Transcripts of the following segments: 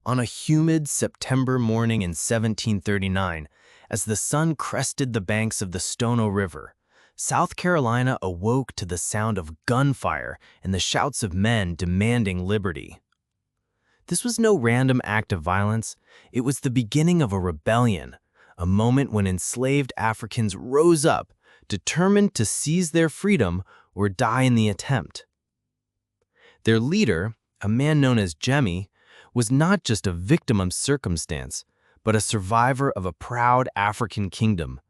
On a humid September morning in 1739, as the sun crested the banks of the Stono River, South Carolina awoke to the sound of gunfire and the shouts of men demanding liberty. This was no random act of violence. It was the beginning of a rebellion, a moment when enslaved Africans rose up, determined to seize their freedom or die in the attempt. Their leader, a man known as Jemmy, was not just a victim of circumstance, but a survivor of a proud African kingdom,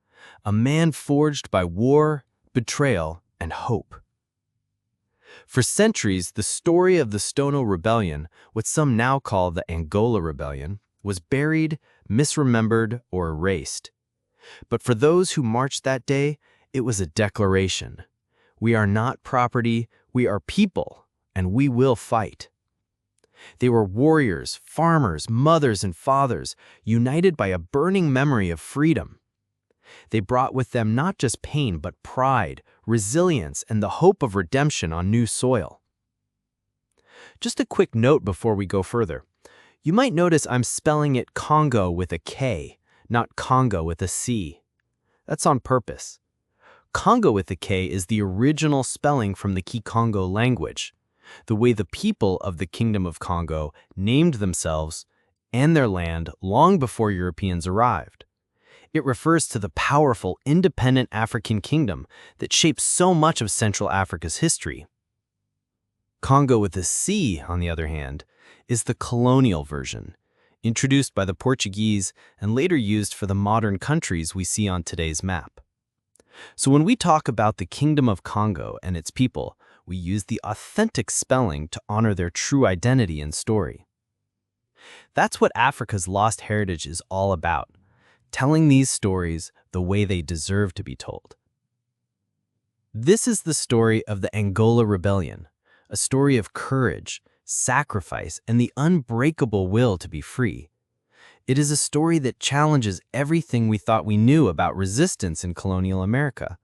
a man forged by war, betrayal, and hope. For centuries, the story of the Stono Rebellion, what some now call the Angola Rebellion, was buried, misremembered, or erased. But for those who marched that day, it was a declaration. We are not property, we are people, and we will fight. They were warriors, farmers, mothers, and fathers, united by a burning memory of freedom. They brought with them not just pain, but pride, resilience, and the hope of redemption on new soil. Just a quick note before we go further. You might notice I'm spelling it Congo with a K, not Congo with a C. That's on purpose. Congo with a K is the original spelling from the Kikongo language, the way the people of the Kingdom of Congo named themselves and their land long before Europeans arrived. It refers to the powerful, independent African kingdom that shaped so much of Central Africa's history. Congo with a C, on the other hand, is the colonial version, introduced by the Portuguese and later used for the modern countries we see on today's map. So when we talk about the Kingdom of Congo and its people, we use the authentic spelling to honor their true identity and story. That's what Africa's lost heritage is all about, telling these stories the way they deserve to be told. This is the story of the Angola Rebellion, a story of courage, sacrifice, and the unbreakable will to be free. It is a story that challenges everything we thought we knew about resistance in colonial America.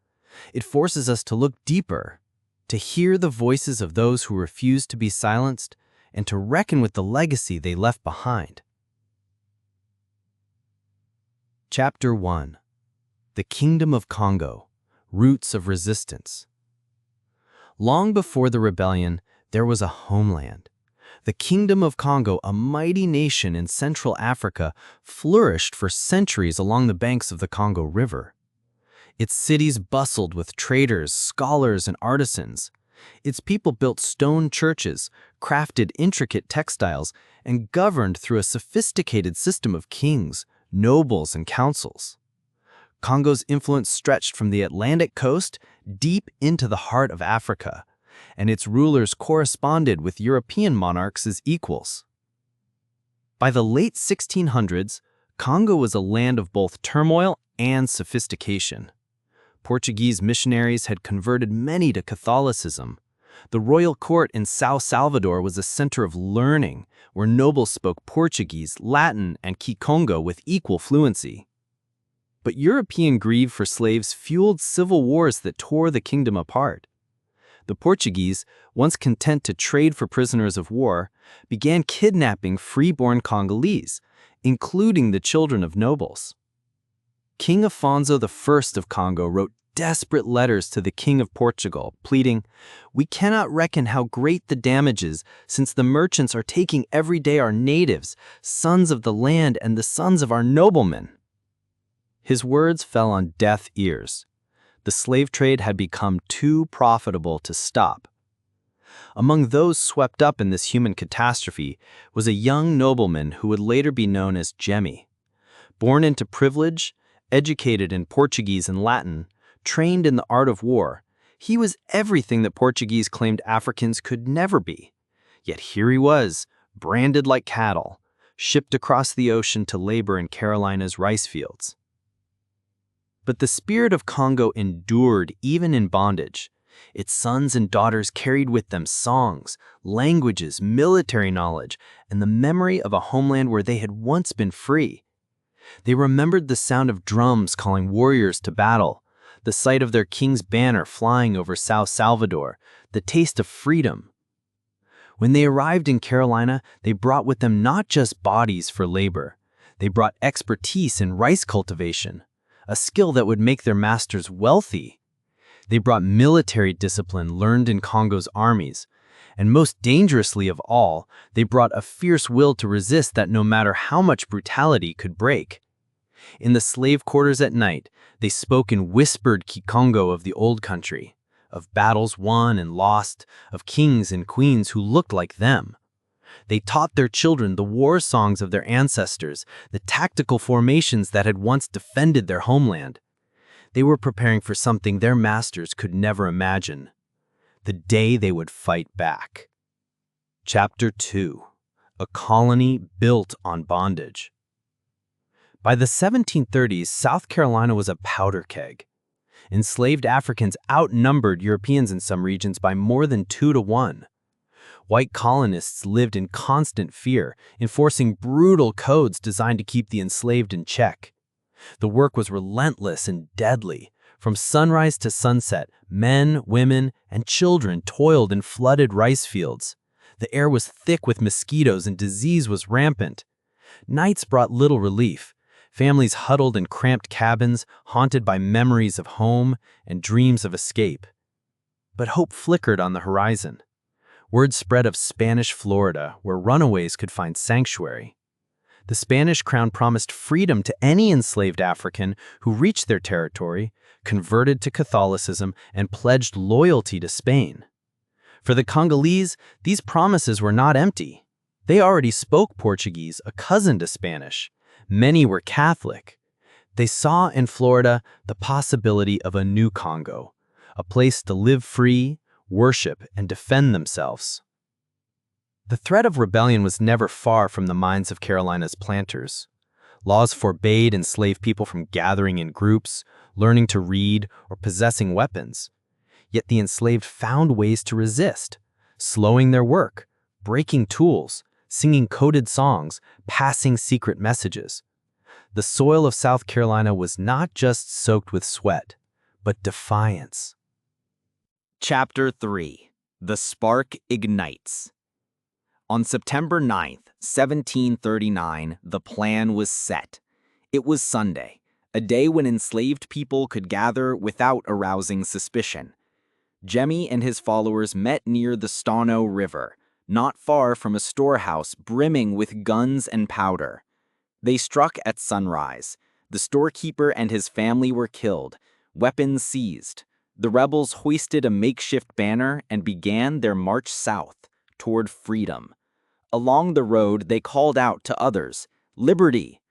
It forces us to look deeper, to hear the voices of those who refused to be silenced, and to reckon with the legacy they left behind. Chapter 1. The Kingdom of Congo, Roots of Resistance. Long before the rebellion, there was a homeland. The Kingdom of Congo, a mighty nation in Central Africa, flourished for centuries along the banks of the Congo River. Its cities bustled with traders, scholars, and artisans. Its people built stone churches, crafted intricate textiles, and governed through a sophisticated system of kings, nobles, and councils. Congo's influence stretched from the Atlantic coast deep into the heart of Africa, and its rulers corresponded with European monarchs as equals. By the late 1600s, Congo was a land of both turmoil and sophistication. Portuguese missionaries had converted many to Catholicism. The royal court in São Salvador was a center of learning, where nobles spoke Portuguese, Latin, and Kikongo with equal fluency. But European greed for slaves fueled civil wars that tore the kingdom apart. The Portuguese, once content to trade for prisoners of war, began kidnapping freeborn Congolese, including the children of nobles. King Afonso I of Congo wrote desperate letters to the King of Portugal, pleading, "We cannot reckon how great the damage is, since the merchants are taking every day our natives, sons of the land and the sons of our noblemen." His words fell on deaf ears. The slave trade had become too profitable to stop. Among those swept up in this human catastrophe was a young nobleman who would later be known as Jemmy. Born into privilege, educated in Portuguese and Latin, trained in the art of war, he was everything that Portuguese claimed Africans could never be. Yet here he was, branded like cattle, shipped across the ocean to labor in Carolina's rice fields. But the spirit of Congo endured even in bondage. Its sons and daughters carried with them songs, languages, military knowledge, and the memory of a homeland where they had once been free. They remembered the sound of drums calling warriors to battle, the sight of their king's banner flying over São Salvador, the taste of freedom. When they arrived in Carolina, they brought with them not just bodies for labor. They brought expertise in rice cultivation, a skill that would make their masters wealthy. They brought military discipline learned in Congo's armies. And most dangerously of all, they brought a fierce will to resist that no matter how much brutality could break. In the slave quarters at night, they spoke in whispered Kikongo of the old country, of battles won and lost, of kings and queens who looked like them. They taught their children the war songs of their ancestors, the tactical formations that had once defended their homeland. They were preparing for something their masters could never imagine: the day they would fight back. Chapter 2: A Colony Built on Bondage. By the 1730s, South Carolina was a powder keg. Enslaved Africans outnumbered Europeans in some regions by more than 2 to 1. White colonists lived in constant fear, enforcing brutal codes designed to keep the enslaved in check. The work was relentless and deadly. From sunrise to sunset, men, women, and children toiled in flooded rice fields. The air was thick with mosquitoes and disease was rampant. Nights brought little relief. Families huddled in cramped cabins, haunted by memories of home and dreams of escape. But hope flickered on the horizon. Word spread of Spanish Florida, where runaways could find sanctuary. The Spanish crown promised freedom to any enslaved African who reached their territory, converted to Catholicism, and pledged loyalty to Spain. For the Congolese, these promises were not empty. They already spoke Portuguese, a cousin to Spanish. Many were Catholic. They saw in Florida the possibility of a new Congo, a place to live free, worship, and defend themselves. The threat of rebellion was never far from the minds of Carolina's planters. Laws forbade enslaved people from gathering in groups, learning to read, or possessing weapons. Yet the enslaved found ways to resist, slowing their work, breaking tools, singing coded songs, passing secret messages. The soil of South Carolina was not just soaked with sweat, but defiance. Chapter 3: The Spark Ignites. On September 9th, 1739, the plan was set. It was Sunday, a day when enslaved people could gather without arousing suspicion. Jemmy and his followers met near the Stono River, not far from a storehouse brimming with guns and powder. They struck at sunrise. The storekeeper and his family were killed, weapons seized. The rebels hoisted a makeshift banner and began their march south, toward freedom. Along the road, they called out to others, "Liberty!"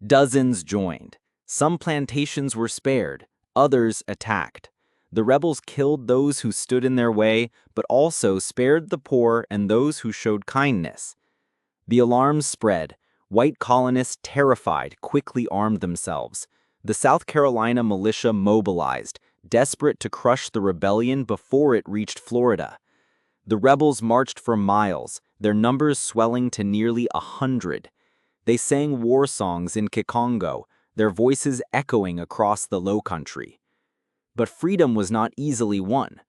Dozens joined. Some plantations were spared, others attacked. The rebels killed those who stood in their way, but also spared the poor and those who showed kindness. The alarms spread. White colonists, terrified, quickly armed themselves. The South Carolina militia mobilized, desperate to crush the rebellion before it reached Florida. The rebels marched for miles, their numbers swelling to nearly 100. They sang war songs in Kikongo, their voices echoing across the Low Country. But freedom was not easily won.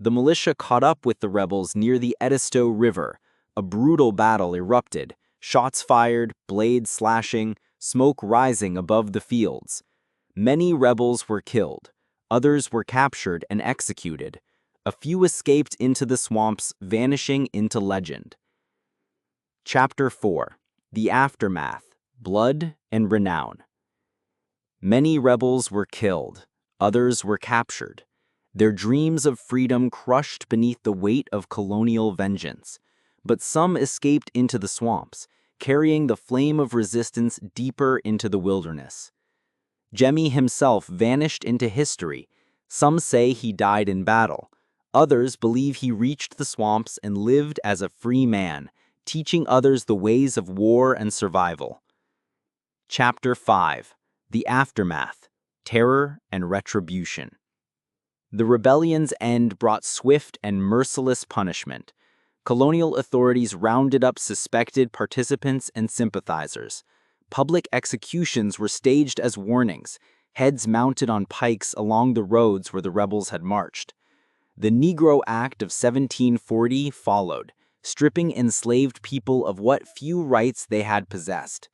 The militia caught up with the rebels near the Edisto River. A brutal battle erupted, shots fired, blades slashing, smoke rising above the fields. Many rebels were killed. Others were captured and executed. A few escaped into the swamps, vanishing into legend. Chapter 4: The Aftermath, Blood and Renown. Many rebels were killed. Others were captured. Their dreams of freedom crushed beneath the weight of colonial vengeance. But some escaped into the swamps, carrying the flame of resistance deeper into the wilderness. Jemmy himself vanished into history. Some say he died in battle. Others believe he reached the swamps and lived as a free man, teaching others the ways of war and survival. Chapter 5: The Aftermath, Terror and Retribution. The rebellion's end brought swift and merciless punishment. Colonial authorities rounded up suspected participants and sympathizers. Public executions were staged as warnings, heads mounted on pikes along the roads where the rebels had marched. The Negro Act of 1740 followed, stripping enslaved people of what few rights they had possessed.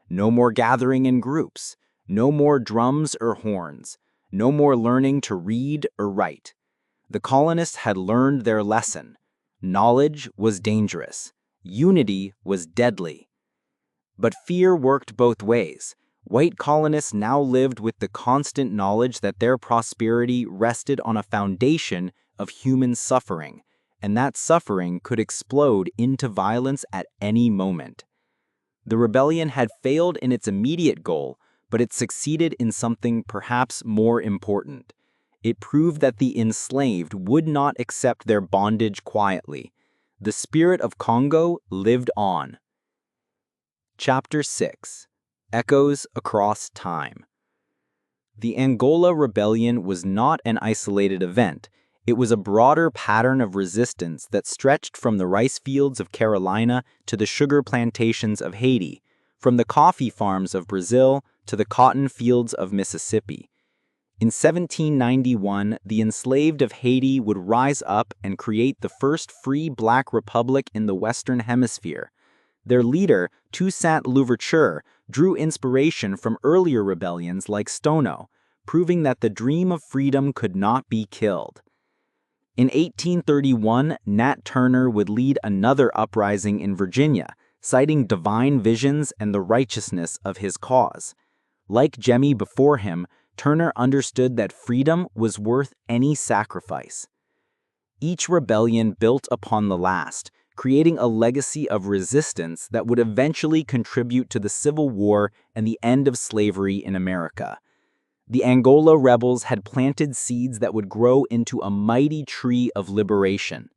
No more gathering in groups, no more drums or horns, no more learning to read or write. The colonists had learned their lesson. Knowledge was dangerous. Unity was deadly. But fear worked both ways. White colonists now lived with the constant knowledge that their prosperity rested on a foundation of human suffering, and that suffering could explode into violence at any moment. The rebellion had failed in its immediate goal, but it succeeded in something perhaps more important. It proved that the enslaved would not accept their bondage quietly. The spirit of Congo lived on. Chapter 6. Echoes Across Time. The Angola Rebellion was not an isolated event. It was a broader pattern of resistance that stretched from the rice fields of Carolina to the sugar plantations of Haiti, from the coffee farms of Brazil to the cotton fields of Mississippi. In 1791, the enslaved of Haiti would rise up and create the first free black republic in the Western Hemisphere. Their leader, Toussaint Louverture, drew inspiration from earlier rebellions like Stono, proving that the dream of freedom could not be killed. In 1831, Nat Turner would lead another uprising in Virginia, citing divine visions and the righteousness of his cause. Like Jemmy before him, Turner understood that freedom was worth any sacrifice. Each rebellion built upon the last, creating a legacy of resistance that would eventually contribute to the Civil War and the end of slavery in America. The Angola rebels had planted seeds that would grow into a mighty tree of liberation.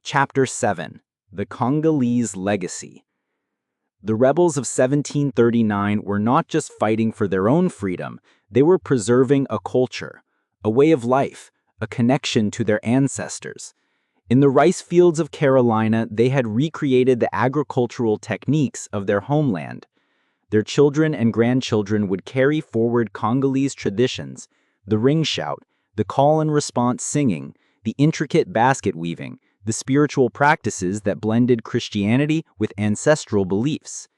Chapter 7. The Congolese Legacy. The rebels of 1739 were not just fighting for their own freedom, they were preserving a culture, a way of life, a connection to their ancestors. In the rice fields of Carolina, they had recreated the agricultural techniques of their homeland. Their children and grandchildren would carry forward Congolese traditions, the ring shout, the call and response singing, the intricate basket weaving, the spiritual practices that blended Christianity with ancestral beliefs.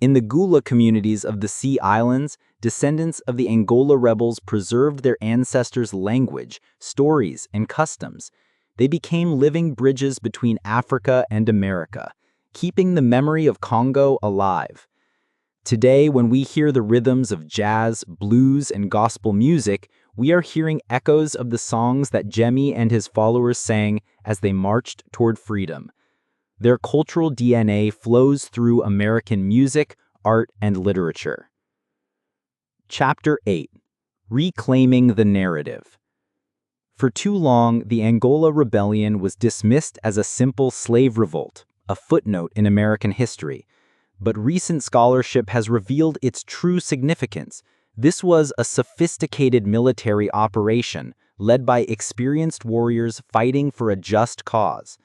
In the Gula communities of the Sea Islands, descendants of the Angola rebels preserved their ancestors' language, stories, and customs. They became living bridges between Africa and America, keeping the memory of Congo alive. Today, when we hear the rhythms of jazz, blues, and gospel music, we are hearing echoes of the songs that Jemmy and his followers sang as they marched toward freedom. Their cultural DNA flows through American music, art, and literature. Chapter 8. Reclaiming the Narrative. For too long, the Angola Rebellion was dismissed as a simple slave revolt, a footnote in American history. But recent scholarship has revealed its true significance. This was a sophisticated military operation, led by experienced warriors fighting for a just cause.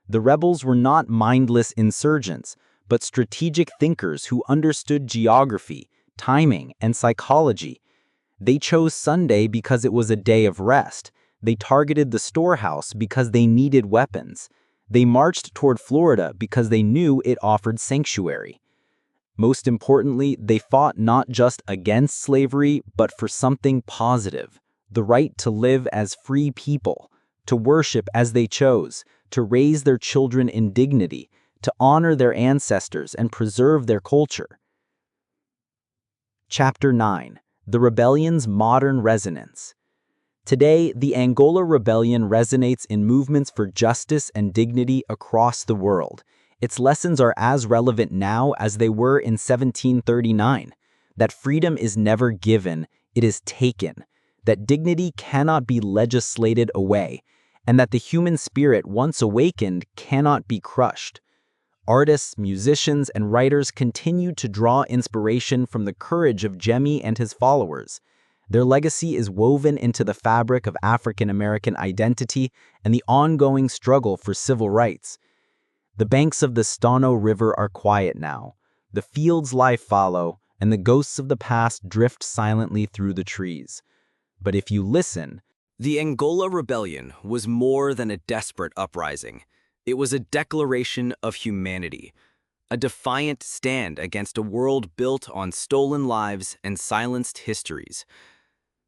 The rebels were not mindless insurgents, but strategic thinkers who understood geography, timing, and psychology. They chose Sunday because it was a day of rest. They targeted the storehouse because they needed weapons. They marched toward Florida because they knew it offered sanctuary. Most importantly, they fought not just against slavery, but for something positive: the right to live as free people, to worship as they chose, to raise their children in dignity, to honor their ancestors and preserve their culture. Chapter 9. The Rebellion's Modern Resonance. Today, the Angola Rebellion resonates in movements for justice and dignity across the world. Its lessons are as relevant now as they were in 1739. That freedom is never given, it is taken. That dignity cannot be legislated away, and that the human spirit, once awakened, cannot be crushed. Artists, musicians, and writers continue to draw inspiration from the courage of Jemmy and his followers. Their legacy is woven into the fabric of African American identity and the ongoing struggle for civil rights. The banks of the Stono River are quiet now. The fields lie fallow, and the ghosts of the past drift silently through the trees. But if you listen, The Angola Rebellion was more than a desperate uprising. It was a declaration of humanity, a defiant stand against a world built on stolen lives and silenced histories.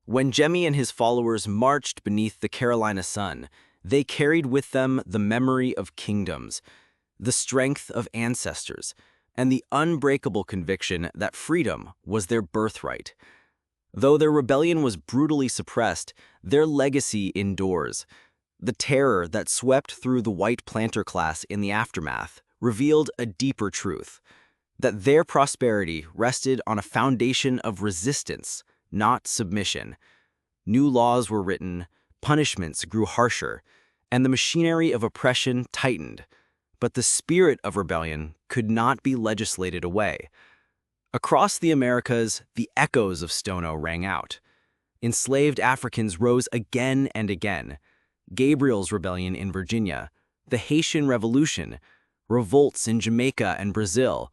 When Jemmy and his followers marched beneath the Carolina sun, they carried with them the memory of kingdoms, the strength of ancestors, and the unbreakable conviction that freedom was their birthright. Though their rebellion was brutally suppressed, their legacy endures. The terror that swept through the white planter class in the aftermath revealed a deeper truth, that their prosperity rested on a foundation of resistance, not submission. New laws were written, punishments grew harsher, and the machinery of oppression tightened. But the spirit of rebellion could not be legislated away. Across the Americas, the echoes of Stono rang out. Enslaved Africans rose again and again. Gabriel's Rebellion in Virginia, the Haitian Revolution, revolts in Jamaica and Brazil,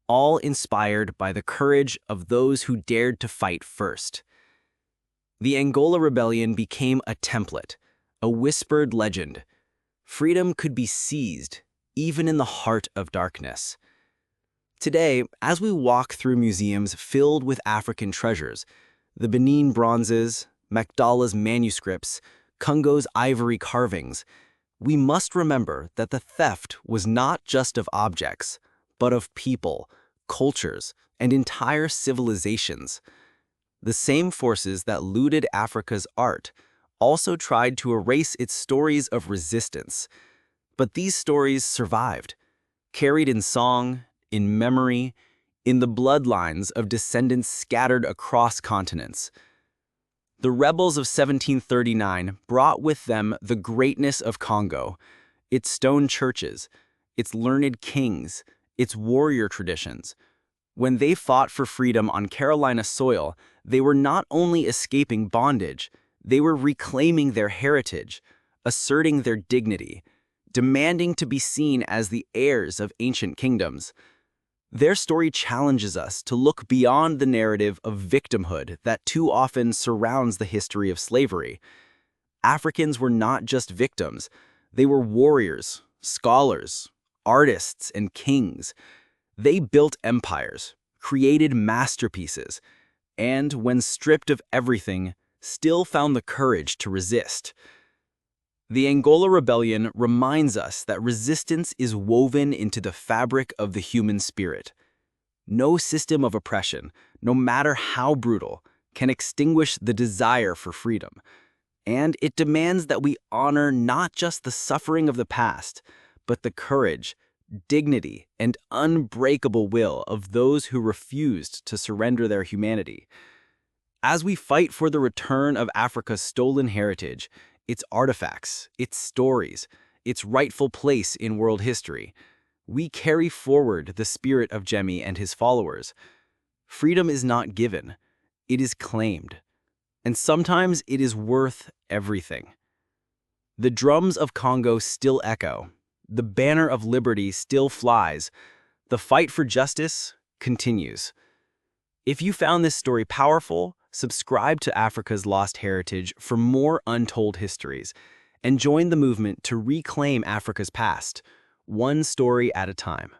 all inspired by the courage of those who dared to fight first. The Angola Rebellion became a template, a whispered legend. Freedom could be seized, even in the heart of darkness. Today, as we walk through museums filled with African treasures, the Benin bronzes, Magdala's manuscripts, Congo's ivory carvings, we must remember that the theft was not just of objects, but of people, cultures, and entire civilizations. The same forces that looted Africa's art also tried to erase its stories of resistance. But these stories survived, carried in song, in memory, in the bloodlines of descendants scattered across continents. The rebels of 1739 brought with them the greatness of Congo, its stone churches, its learned kings, its warrior traditions. When they fought for freedom on Carolina soil, they were not only escaping bondage, they were reclaiming their heritage, asserting their dignity, demanding to be seen as the heirs of ancient kingdoms. Their story challenges us to look beyond the narrative of victimhood that too often surrounds the history of slavery. Africans were not just victims, they were warriors, scholars, artists, and kings. They built empires, created masterpieces, and, when stripped of everything, still found the courage to resist. The Angola Rebellion reminds us that resistance is woven into the fabric of the human spirit. No system of oppression, no matter how brutal, can extinguish the desire for freedom. And it demands that we honor not just the suffering of the past, but the courage, dignity, and unbreakable will of those who refused to surrender their humanity. As we fight for the return of Africa's stolen heritage, its artifacts, its stories, its rightful place in world history, we carry forward the spirit of Jemmy and his followers. Freedom is not given, it is claimed. And sometimes it is worth everything. The drums of Congo still echo. The banner of liberty still flies. The fight for justice continues. If you found this story powerful, subscribe to Africa's Lost Heritage for more untold histories, and join the movement to reclaim Africa's past, one story at a time.